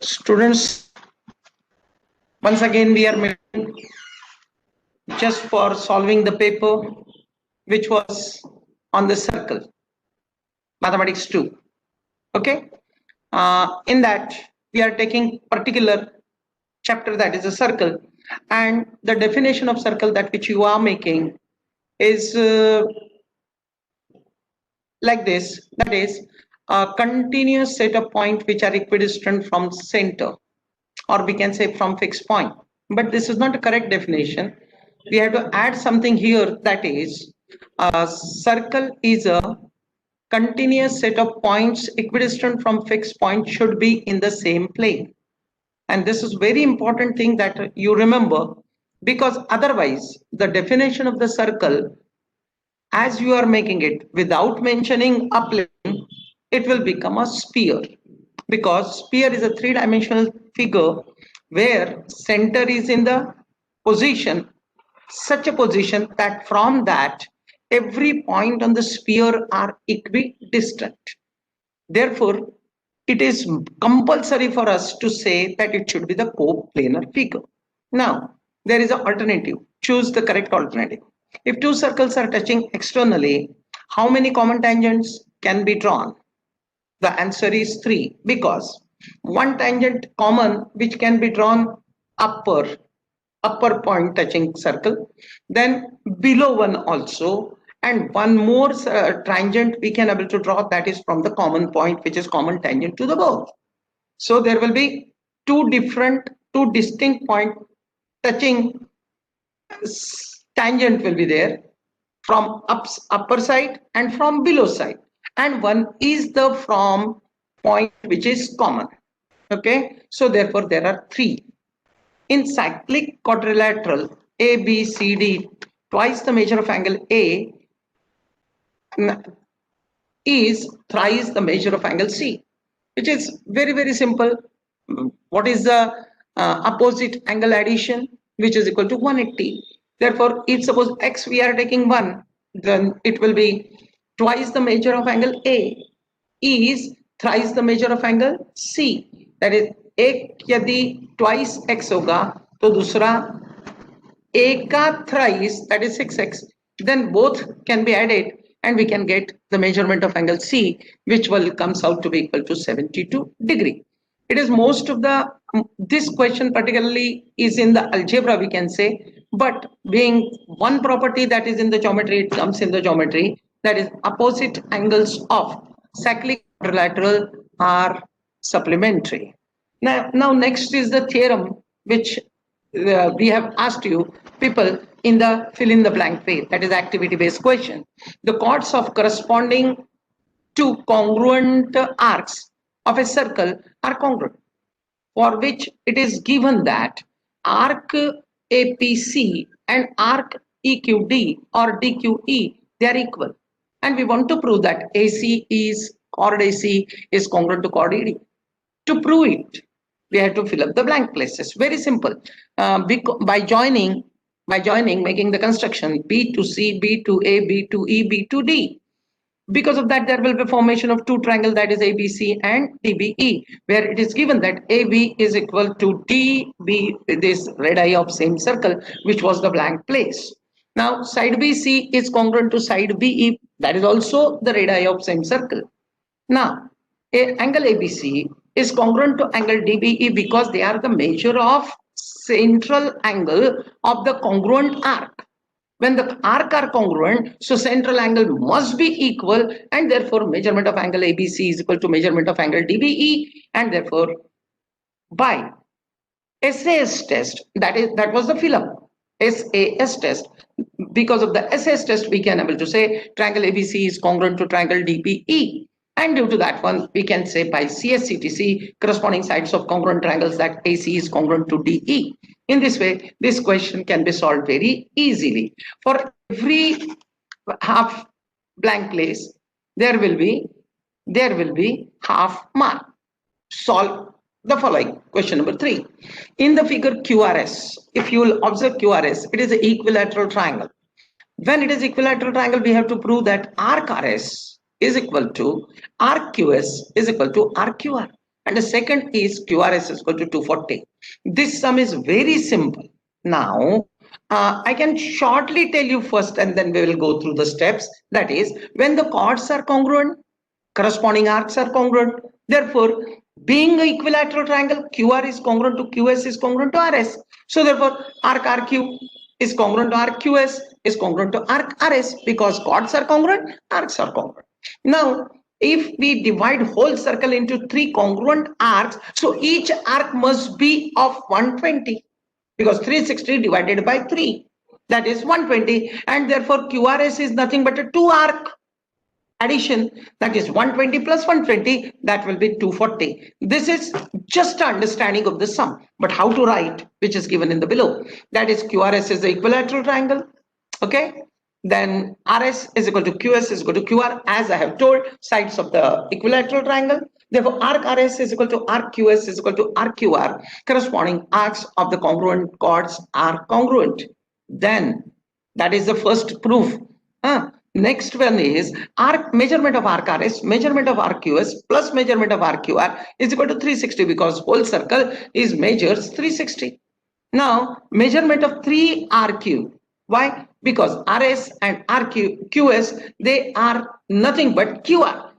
Students, once again we are meeting just for solving the paper which was on the circle, mathematics 2. Okay, in that we are taking particular chapter, that is a circle, and the definition of circle that which you are making is like this, that is a continuous set of points which are equidistant from center, or we can say from fixed point. But this is not a correct definition. We have to add something here, that is a circle is a continuous set of points equidistant from fixed point should be in the same plane. And this is very important thing that you remember, because otherwise the definition of the circle, as you are making it without mentioning a plane, it will become a sphere, because sphere is a three-dimensional figure where center is in the position, such a position that from that every point on the sphere are equidistant. Therefore, it is compulsory for us to say that it should be the coplanar figure. Now, there is an alternative. Choose the correct alternative. If two circles are touching externally, how many common tangents can be drawn? The answer is 3, because one tangent common which can be drawn upper point touching circle, then below one also, and one more tangent we can able to draw, that is from the common point which is common tangent to the both. So there will be two distinct point touching tangent will be there from upper side and from below side, and one is the from point which is common. Okay, so therefore there are 3. In cyclic quadrilateral ABCD, twice the measure of angle A is thrice the measure of angle C, which is very simple. What is the opposite angle addition, which is equal to 180? Therefore, if suppose x we are taking 1, then it will be twice the measure of angle A is thrice the measure of angle C. That is, एक यदि twice x होगा तो दूसरा a का thrice, that is 6x, then both can be added and we can get the measurement of angle C, which will comes out to be equal to 72 degree. It is most of the this question particularly is in the algebra, we can say, but being one property that is in the geometry, it comes in the geometry, that is opposite angles of cyclic quadrilateral are supplementary. Now next is the theorem which we have asked you people in the fill in the blank way, that is activity based question. The chords of corresponding to congruent arcs of a circle are congruent, for which it is given that arc APC and arc EQD or DQE, they are equal, and we want to prove that chord AC is congruent to chord ED. To prove it, we have to fill up the blank places. Very simple. By joining, making the construction B to C, B to A, B to E, B to D. Because of that, there will be formation of two triangles, that is ABC and DBE, where it is given that AB is equal to DB, this radii of same circle, which was the blank place. Now, side BC is congruent to side BE, that is also the radii of same circle. Now, angle ABC is congruent to angle DBE because they are the measure of central angle of the congruent arc. When the arc are congruent, so central angle must be equal, and therefore measurement of angle ABC is equal to measurement of angle DBE, and therefore by SAS test, that was the fill up, SAS test. Because of the SAS test, we can able to say triangle ABC is congruent to triangle DBE. And due to that one, we can say by CSCTC, corresponding sides of congruent triangles, that AC is congruent to DE. In this way, this question can be solved very easily. For every half blank place, there will be half mark. Solve the following. Question number 3. In the figure QRS, if you will observe QRS, it is an equilateral triangle. When it is equilateral triangle, we have to prove that arc RS is equal to arc QS is equal to arc QR. and the second is QRS is equal to 240. This sum is very simple. Now, I can shortly tell you first and then we will go through the steps. That is, when the chords are congruent, corresponding arcs are congruent. Therefore, being an equilateral triangle, QR is congruent to QS is congruent to RS. So therefore, arc RQ is congruent to arc QS is congruent to arc RS, because chords are congruent, arcs are congruent. Now, if we divide whole circle into 3 congruent arcs, so each arc must be of 120, because 360 divided by 3, that is 120, and therefore QRS is nothing but a 2 arc addition, that is 120 plus 120, that will be 240. This is just an understanding of the sum, but how to write, which is given in the below. That is, QRS is the equilateral triangle, okay? Then RS is equal to QS is equal to QR, as I have told, sides of the equilateral triangle. Therefore, arc RS is equal to arc QS is equal to arc QR. Corresponding arcs of the congruent chords are congruent. Then that is the first proof. Next one is arc measurement of arc RS, measurement of arc QS plus measurement of arc QR is equal to 360, because whole circle is measures 360. Now, measurement of 3 RQ. Why? Because RS and QS, they are nothing but QR.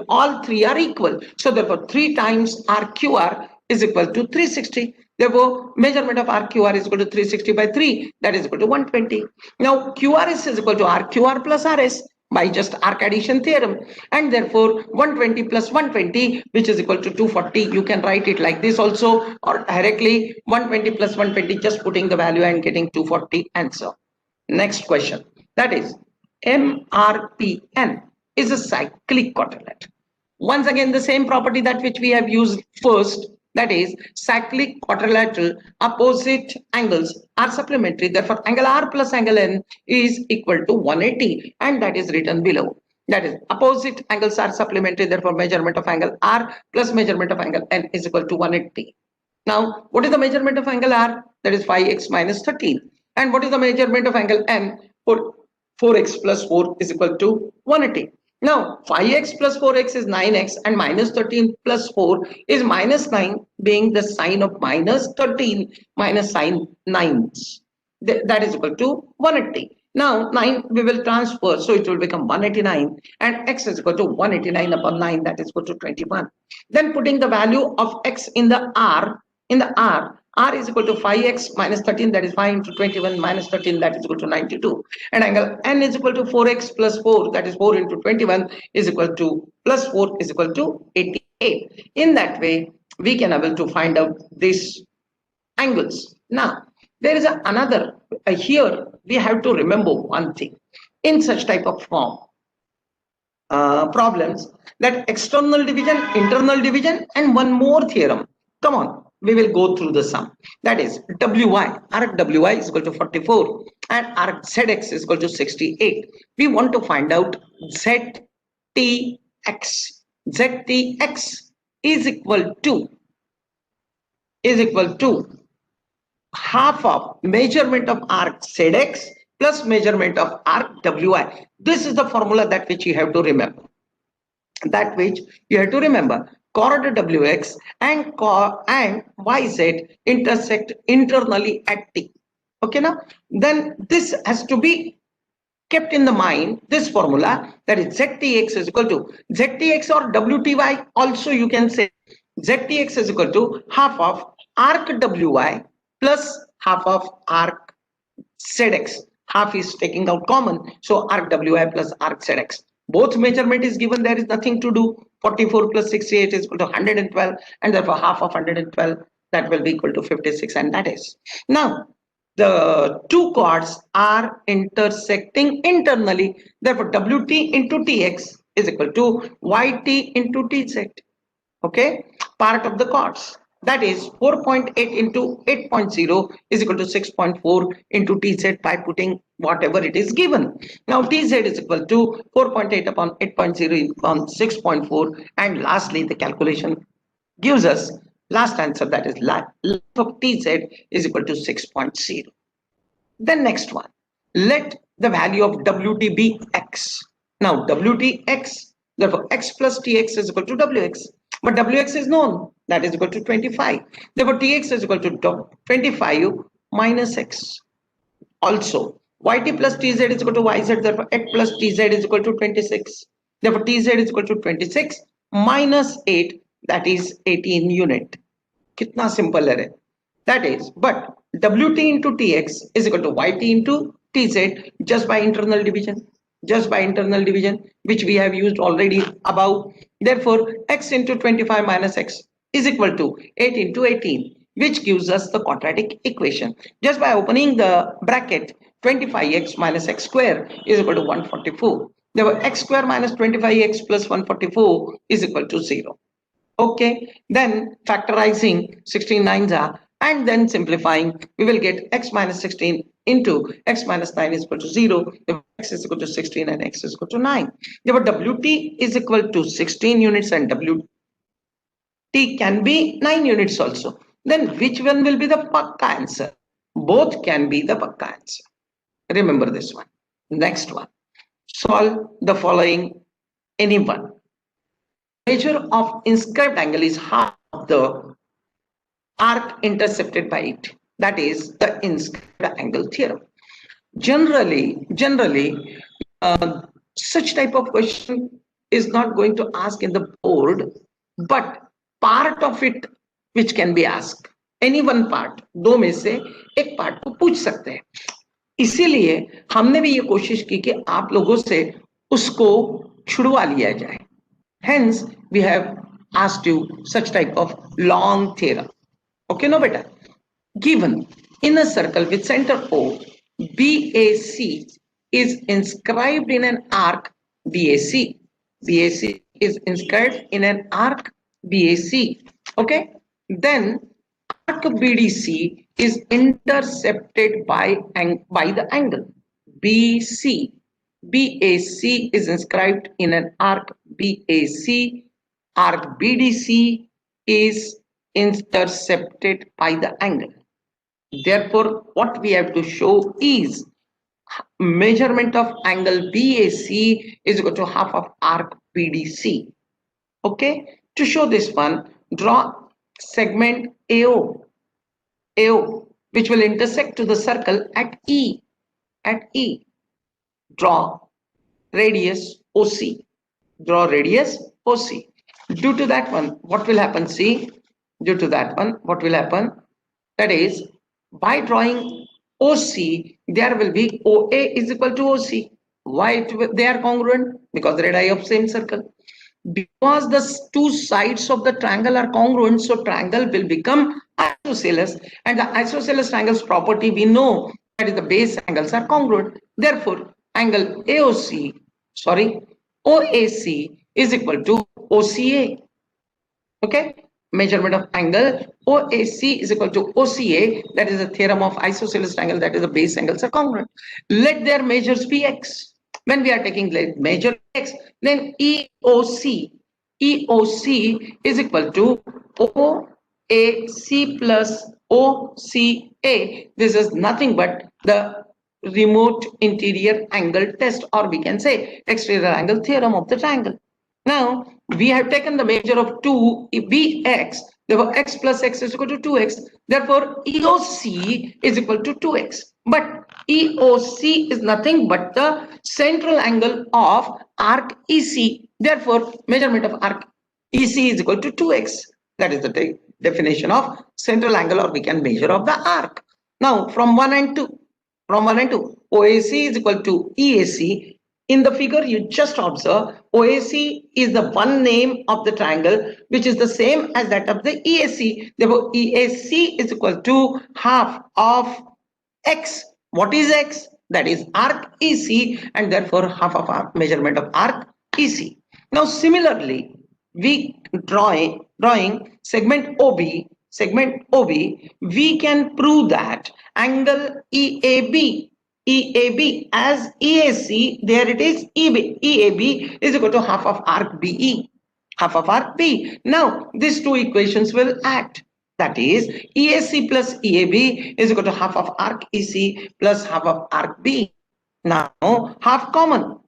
All 3 are equal. So therefore, 3 times RQR is equal to 360. Therefore, measurement of RQR is equal to 360 by 3, that is equal to 120. Now, QRS is equal to RQR plus RS by just arc addition theorem, and therefore 120 plus 120, which is equal to 240. You can write it like this also, or directly 120 plus 120, just putting the value and getting 240 answer. Next question, that is MRPN is a cyclic quadrilateral. Once again, the same property that which we have used first, that is cyclic quadrilateral opposite angles are supplementary. Therefore, angle R plus angle N is equal to 180, and that is written below. That is, opposite angles are supplementary. Therefore, measurement of angle R plus measurement of angle N is equal to 180. Now, what is the measurement of angle R? That is 5x minus 13. And what is the measurement of angle N? 4x plus 4 is equal to 180. Now, 5x plus 4x is 9x, and minus 13 plus 4 is minus 9, being the sign of minus 13 minus sign 9. That is equal to 180. Now, 9 we will transfer, so it will become 189, and x is equal to 189 upon 9, that is equal to 21. Then putting the value of x in the R, R is equal to 5x minus 13, that is 5 into 21 minus 13, that is equal to 92. And angle N is equal to 4x plus 4, that is 4 into 21 is equal to plus 4 is equal to 88. In that way, we can able to find out these angles. Now, there is another, here we have to remember one thing. In such type of form, problems, that external division, internal division, and one more theorem. Come on, we will go through the sum. That is WY, arc WY is equal to 44 and arc ZX is equal to 68. We want to find out ZTX. ZTX is equal to half of measurement of arc ZX plus measurement of arc WI. This is the formula that which you have to remember. Chord WX and YZ intersect internally at T. Okay, now then this has to be kept in the mind, this formula, that is ZTX is equal to ZTX or WTY, also you can say ZTX is equal to half of arc WY plus half of arc ZX. Half is taking out common, so arc WI plus arc ZX. Both measurement is given, there is nothing to do. 44 plus 68 is equal to 112, and therefore half of 112, that will be equal to 56, and that is. Now, the two chords are intersecting internally, therefore WT into TX is equal to YT into TZ. Okay, part of the chords. That is 4.8 into 8.0 is equal to 6.4 into TZ by putting whatever it is given. Now TZ is equal to 4.8 upon 8.0 upon 6.4, and lastly the calculation gives us last answer, that is length of TZ is equal to 6.0. The next one, let the value of WT be X. Now WT X, therefore X plus TX is equal to WX. but Wx is known, that is equal to 25. Therefore, Tx is equal to 25 minus x. Also, Yt plus Tz is equal to Yz, therefore x plus Tz is equal to 26. Therefore, Tz is equal to 26 minus 8, that is 18 unit. Kitna simple है. That is, but Wt into Tx is equal to Yt into Tz just by internal division. Just by internal division, which we have used already above. Therefore, x into 25 minus x is equal to 8 into 18, which gives us the quadratic equation. Just by opening the bracket, 25x minus x square is equal to 144. Therefore, x square minus 25x plus 144 is equal to 0. Okay, then factorizing 16 nines are, and then simplifying, we will get x minus 16 into x minus 9 is equal to 0. If x is equal to 16 and x is equal to 9. Therefore, Wt is equal to 16 units and Wt can be 9 units also. Then which one will be the pakka answer? Both can be the pakka answer. Remember this one. Next one. Solve the following any one. Measure of inscribed angle is half of the arc intercepted by it. That is the inscribed angle theorem. Generally, such type of question is not going to ask in the board, but part of it which can be asked. Any one part, दो में से एक part को पूछ सकते हैं. इसीलिए हमने भी ये कोशिश की कि आप लोगों से उसको छुड़वा लिया जाए. Hence, we have asked you such type of long theorem. Okay, no better. Given in a circle with center O, BAC is inscribed in an arc BAC. BAC is inscribed in an arc BAC. Okay, then arc BDC is intercepted by the angle BC. BAC is inscribed in an arc BAC. Arc BDC is intercepted by the angle. Therefore, what we have to show is measurement of angle BAC is equal to half of arc BDC. Okay, to show this one, draw segment AO, which will intersect to the circle at E. Draw radius OC. Draw radius OC. Due to that one, what will happen? See, due to that one, what will happen? That is, by drawing OC, there will be OA is equal to OC. Why they are congruent? Because radii of same circle. Because the two sides of the triangle are congruent, so triangle will become isosceles, and the isosceles triangle's property we know, that is the base angles are congruent. Therefore, angle OAC is equal to OCA. Okay, measurement of angle OAC is equal to OCA. That is a theorem of isosceles triangle, that is the base angles are congruent. Let their measures be x. When we are taking measure x, then EOC is equal to OAC plus OCA. This is nothing but the remote interior angle test, or we can say exterior angle theorem of the triangle. Now we have taken the measure of 2 Bx, therefore x plus x is equal to 2x, therefore EOC is equal to 2x. But EOC is nothing but the central angle of arc EC, therefore measurement of arc EC is equal to 2x. That is the definition of central angle, or we can measure of the arc. Now from 1 and 2, OAC is equal to EAC. In the figure you just observe, OAC is the one name of the triangle which is the same as that of the EAC. Therefore, EAC is equal to half of x. What is x? That is arc EC, and therefore half of our measurement of arc EC. Now similarly, we drawing segment OB, we can prove that angle EAB as EAC, there it is EAB is equal to half of arc BE, Now these two equations will act. That is, EAC plus EAB is equal to half of arc EC plus half of arc B. Now half common.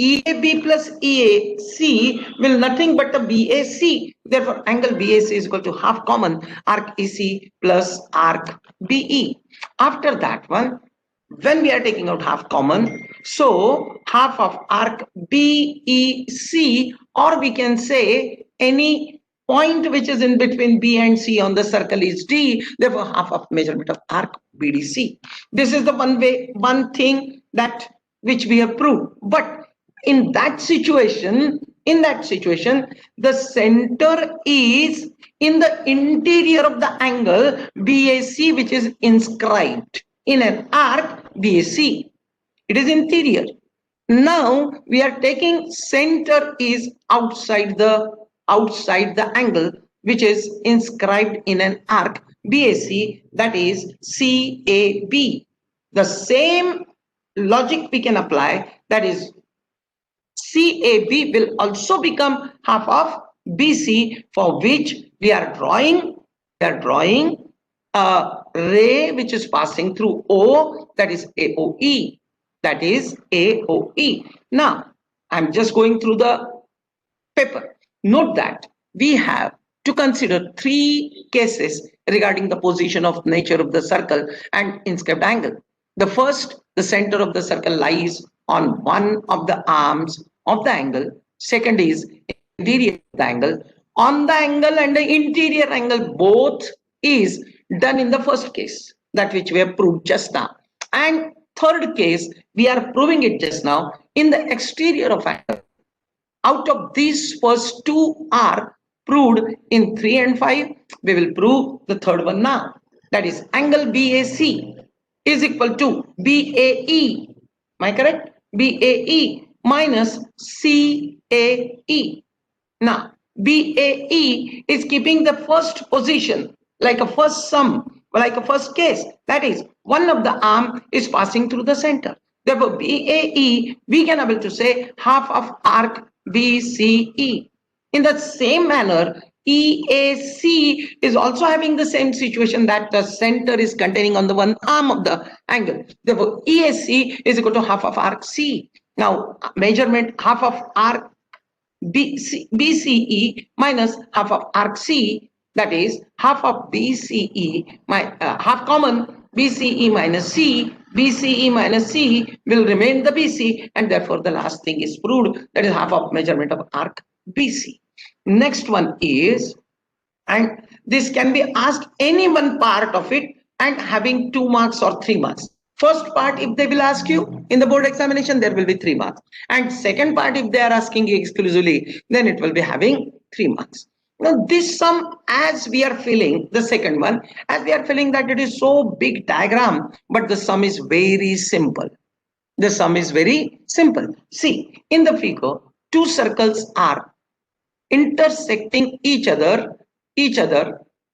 EAB plus EAC will nothing but a BAC. Therefore, angle BAC is equal to half common arc EC plus arc BE. After that one, when we are taking out half common, so half of arc BEC, or we can say any point which is in between B and C on the circle is D, therefore half of measurement of arc BDC. This is the one thing that which we have proved. But in that situation, the center is in the interior of the angle BAC, which is inscribed in an arc BAC. It is interior. Now we are taking center is outside the angle which is inscribed in an arc BAC, that is CAB. The same logic we can apply, that is CAB will also become half of BC, for which we are drawing a ray which is passing through O, that is AOE. That is AOE. Now, I'm just going through the paper. Note that we have to consider 3 cases regarding the position of nature of the circle and inscribed angle. The first, the center of the circle lies on one of the arms of the angle. Second is interior of the angle. On the angle and the interior angle, both is done in the first case, that which we have proved just now. And third case, we are proving it just now in the exterior of angle. Out of these first 2 are proved in 3 and 5. We will prove the third one now. That is angle BAC is equal to BAE. Am I correct? BAE minus CAE. Now, BAE is keeping the first position like a first sum, like a first case. That is, one of the arm is passing through the center. Therefore, BAE, we can able to say half of arc BCE. In the same manner, EAC is also having the same situation, that the center is containing on the one arm of the angle. Therefore, EAC is equal to half of arc C. Now, measurement half of arc BCE minus half of arc C, that is half of BCE, half common BCE minus C. BCE minus C will remain the BC, and therefore the last thing is proved, that is half of measurement of arc BC. Next one is, and this can be asked any one part of it and having 2 marks or 3 marks. First part, if they will ask you in the board examination, there will be 3 marks. And second part, if they are asking you exclusively, then it will be having 3 marks. Now this sum, as we are feeling, the second one, as we are feeling that it is so big diagram, but the sum is very simple. The sum is very simple. See, in the figure, 2 circles are intersecting each other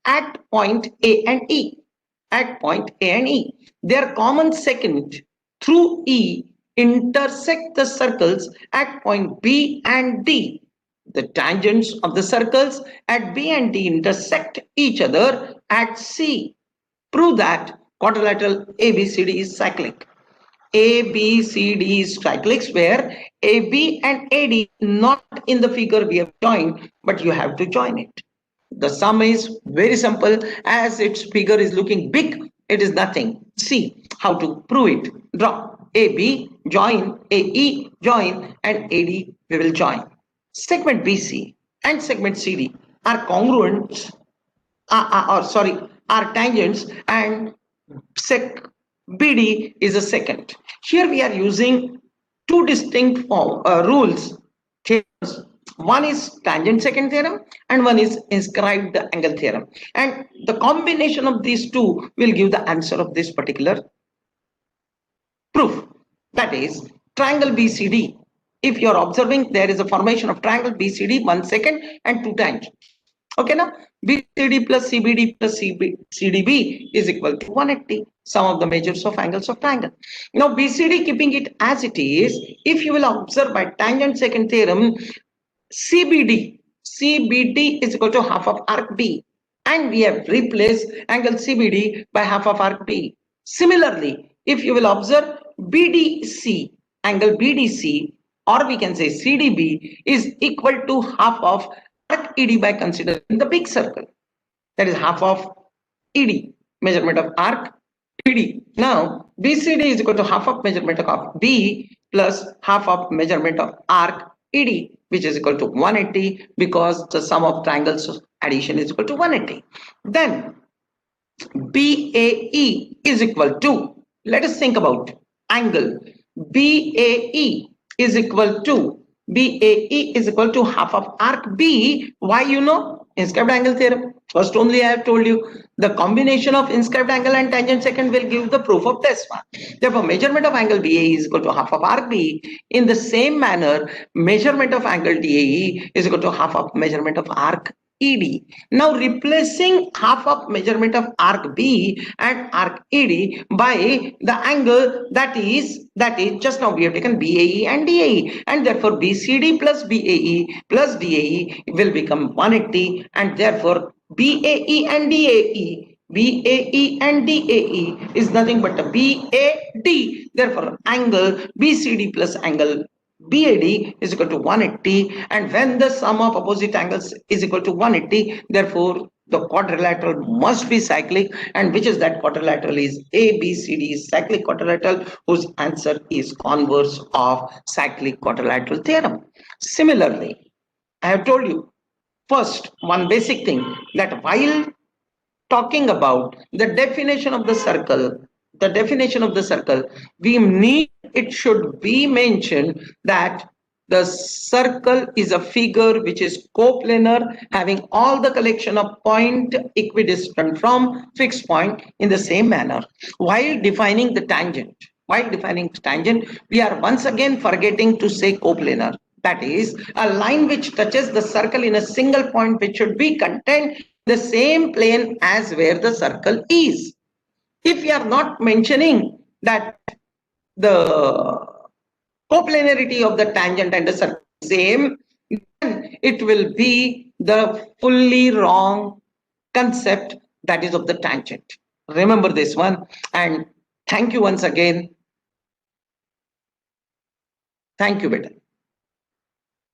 at point A and E. At point A and E. Their common secant through E intersect the circles at point B and D. The tangents of the circles at B and D intersect each other at C. Prove that quadrilateral ABCD is cyclic. ABCD is cyclic, where AB and AD not in the figure we have joined, but you have to join it. The sum is very simple. As its figure is looking big, it is nothing. See how to prove it. Draw AB, join AE, join, and AD we will join. Segment BC and segment CD are congruent, are tangents, and sec BD is a secant. Here we are using 2 distinct rules. One is tangent secant theorem and one is inscribed angle theorem. And the combination of these 2 will give the answer of this particular proof. That is triangle BCD. If you are observing, there is a formation of triangle BCD, 1 secant and 2 tangents. Okay, now BCD plus CBD plus CDB is equal to 180. Sum of the measures of angles of triangle. Now BCD, keeping it as it is, if you will observe by tangent secant theorem, CBD is equal to half of arc B, and we have replaced angle CBD by half of arc B. Similarly, if you will observe BDC, angle BDC or we can say CDB is equal to half of arc ED by considering the big circle. That is half of ED, measurement of arc ED. Now BCD is equal to half of measurement of B plus half of measurement of arc ED, which is equal to 180, because the sum of triangles addition is equal to 180. Then BAE is equal to, let us think about angle. BAE is equal to half of arc B. Why? You know, inscribed angle theorem. First only I have told you the combination of inscribed angle and tangent second will give the proof of this one. Therefore, measurement of angle BAE is equal to half of arc B. In the same manner, measurement of angle DAE is equal to half of measurement of arc ED. Now replacing half of measurement of arc B and arc ED by the angle that is just now we have taken BAE and DAE, and therefore BCD plus BAE plus DAE will become 180, and therefore BAE and DAE is nothing but a BAD. Therefore angle BCD plus angle BAD is equal to 180, and when the sum of opposite angles is equal to 180, therefore the quadrilateral must be cyclic, and which is that quadrilateral is ABCD is cyclic quadrilateral, whose answer is converse of cyclic quadrilateral theorem. Similarly, I have told you first one basic thing, that while talking about the definition of the circle, we need, it should be mentioned that the circle is a figure which is coplanar, having all the collection of point equidistant from fixed point in the same manner. While defining the tangent, we are once again forgetting to say coplanar. That is a line which touches the circle in a single point, which should be contained in the same plane as where the circle is. If we are not mentioning that the coplanarity of the tangent and the circle is same, then it will be the fully wrong concept, that is of the tangent. Remember this one, and thank you once again. Thank you, beta.